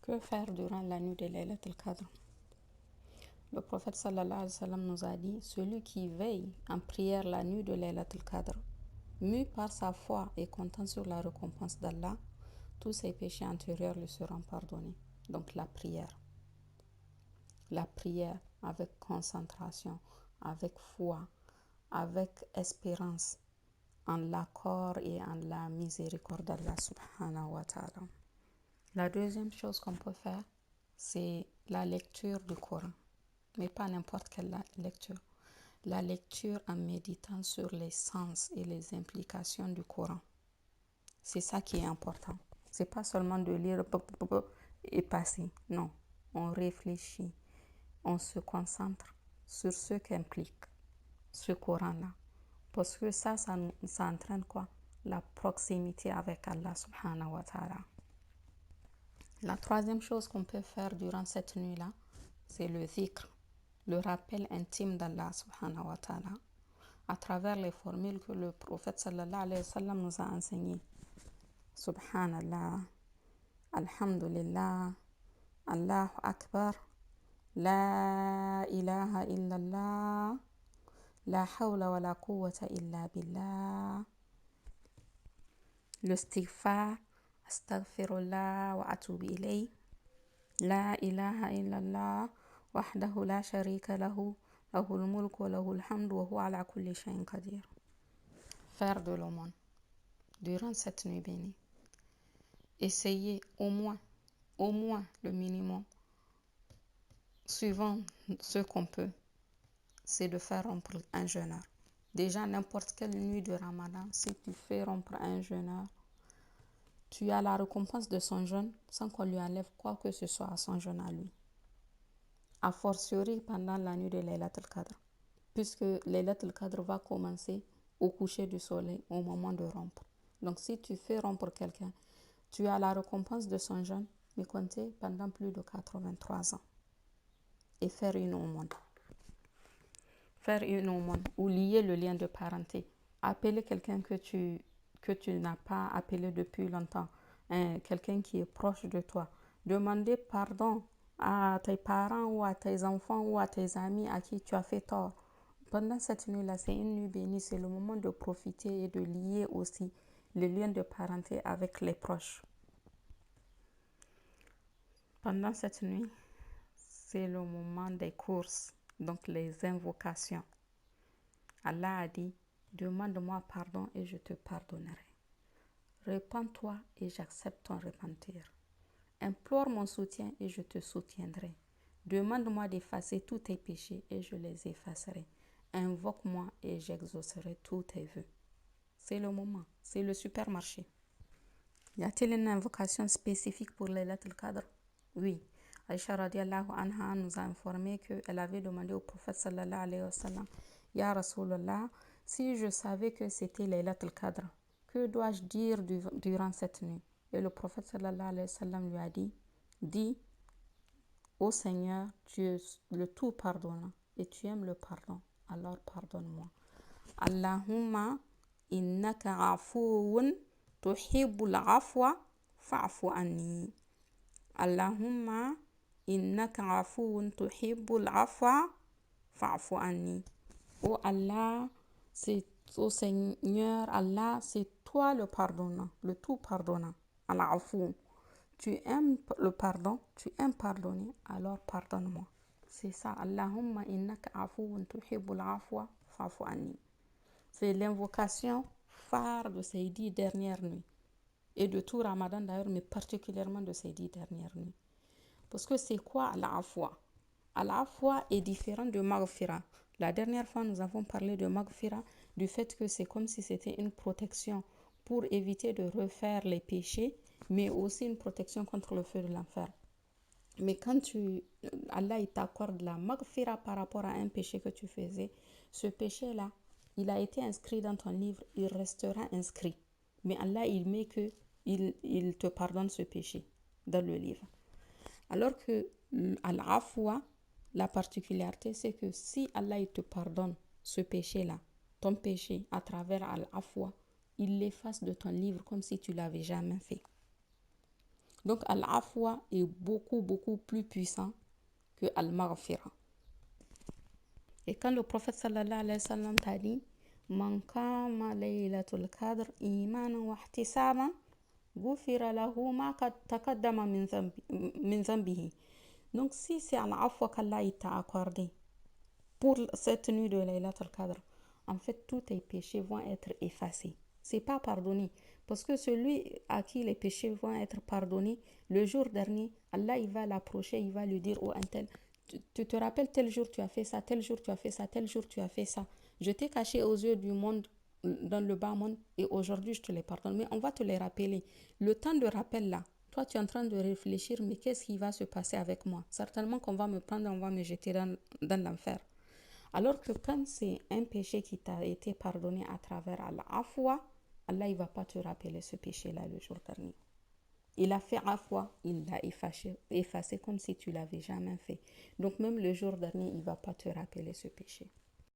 Que faire durant la nuit de Laylat al-Qadr? Le prophète sallallahu alayhi wa sallam nous a dit: celui qui veille en prière la nuit de Laylat al-Qadr, mu par sa foi et comptant sur la récompense d'Allah, tous ses péchés antérieurs lui seront pardonnés. Donc la prière avec concentration, avec foi, avec espérance en l'accord et en la miséricorde d'Allah subhanahu wa ta'ala. La deuxième chose qu'on peut faire, c'est la lecture du Coran, mais pas n'importe quelle lecture. La lecture en méditant sur les sens et les implications du Coran. C'est ça qui est important. C'est pas seulement de lire et passer. Non, on réfléchit, on se concentre sur ce qu'implique ce Coran-là. Parce que ça entraîne quoi? La proximité avec Allah subhanahu wa ta'ala. La troisième chose qu'on peut faire durant cette nuit-là, c'est le dhikr, le rappel intime d'Allah subhanahu wa ta'ala, à travers les formules que le prophète sallallahu alayhi wa sallam nous a enseignées. Subhanallah, Alhamdulillah, Allahu Akbar, La ilaha illallah, La hawla wa la quwwata illa billah, le istighfar, astaghfirullah wa atubu ilayh, La ilaha illallah, wahdahu la sharika lahu, lahul mulk wa lahul hamd wa huwa ala kulli shay'in qadir. Faire de l'aumône durant cette nuit bénie. Essayez au moins le minimum, suivant ce qu'on peut, c'est de faire rompre un jeûneur. Déjà, n'importe quelle nuit de Ramadan, si tu fais rompre un jeûneur, tu as la récompense de son jeûne sans qu'on lui enlève quoi que ce soit à son jeûne à lui. A fortiori pendant la nuit de Laylat al-Qadr, puisque Laylat al-Qadr va commencer au coucher du soleil, au moment de rompre. Donc si tu fais rompre quelqu'un, tu as la récompense de son jeûne, mais compter pendant plus de 83 ans. Et faire une aumône. Faire une aumône ou lier le lien de parenté. Appeler quelqu'un que tu n'as pas appelé depuis longtemps, quelqu'un qui est proche de toi. Demander pardon à tes parents ou à tes enfants ou à tes amis à qui tu as fait tort. Pendant cette nuit-là, c'est une nuit bénie, c'est le moment de profiter et de lier aussi le lien de parenté avec les proches. Pendant cette nuit, c'est le moment des courses, donc les invocations. Allah a dit: demande-moi pardon et je te pardonnerai. Répands-toi et j'accepte ton repentir. Implore mon soutien et je te soutiendrai. Demande-moi d'effacer tous tes péchés et je les effacerai. Invoque-moi et j'exaucerai tous tes vœux. C'est le moment, c'est le supermarché. Y a-t-il une invocation spécifique pour Laylat al-Qadr? Oui. Aïcha radiallahu anha nous a informé qu'elle avait demandé au prophète sallallahu alayhi wa sallam: Ya Rasulallah, si je savais que c'était Laylat al-Qadr, que dois-je dire durant cette nuit? Et le prophète sallallahu alayhi wa sallam lui a dit: dis, ô Seigneur, tu es le tout pardonnant et tu aimes le pardon, alors pardonne-moi. Allahumma innaka afuwun tuhibbul afwa fa'fu anni. Allahumma innaka afuwun tuhibbul afwa fa'fu anni. Oh Allah, ô Seigneur Allah, c'est toi le pardonnant, le tout pardonnant. Al-Afu. Tu aimes le pardon, tu aimes pardonner, alors pardonne-moi. C'est ça. Allahumma innaka afuwun tuhibbul afwa fa'fu anni. C'est l'invocation phare de ces 10 dernières nuits. Et de tout Ramadan d'ailleurs, mais particulièrement de ces 10 dernières nuits. Parce que c'est quoi Al-Afwa? Al-Afwa est différent de Maghfira. La dernière fois, nous avons parlé de Maghfira, du fait que c'est comme si c'était une protection pour éviter de refaire les péchés, mais aussi une protection contre le feu de l'enfer. Mais quand Allah il t'accorde la Maghfira par rapport à un péché que tu faisais, ce péché-là, il a été inscrit dans ton livre, il restera inscrit. Mais Allah, il met que il te pardonne ce péché dans le livre. Alors que Al-Afwa, la particularité, c'est que si Allah il te pardonne ce péché-là, ton péché, à travers Al-Afwa, il l'efface de ton livre comme si tu l'avais jamais fait. Donc, Al-Afwa est beaucoup, beaucoup plus puissant que Al-Maghfira. Et quand le prophète sallallahu alayhi wa sallam t'a dit Man kama laylatul qadr imanan wa ihtisaban ghufira lahu ma taqaddama min dhanbihi. Donc, si c'est Al-Afwa qu'Allah t'a accordé pour cette nuit de Laylatul Qadr, en fait, tous tes péchés vont être effacés. C'est pas pardonné. Parce que celui à qui les péchés vont être pardonnés, le jour dernier, Allah il va l'approcher, il va lui dire oh, un tel, tu te rappelles tel jour tu as fait ça, tel jour tu as fait ça, tel jour tu as fait ça. Je t'ai caché aux yeux du monde, dans le bas monde, et aujourd'hui je te les pardonne. Mais on va te les rappeler. Le temps de rappel là, toi tu es en train de réfléchir, mais qu'est-ce qui va se passer avec moi? Certainement qu'on va me prendre, on va me jeter dans l'enfer. Alors que quand c'est un péché qui t'a été pardonné à travers Al-Afwa, Allah ne va pas te rappeler ce péché-là le jour dernier. Il a fait Afwa, il l'a effacé comme si tu l'avais jamais fait. Donc même le jour dernier, il ne va pas te rappeler ce péché.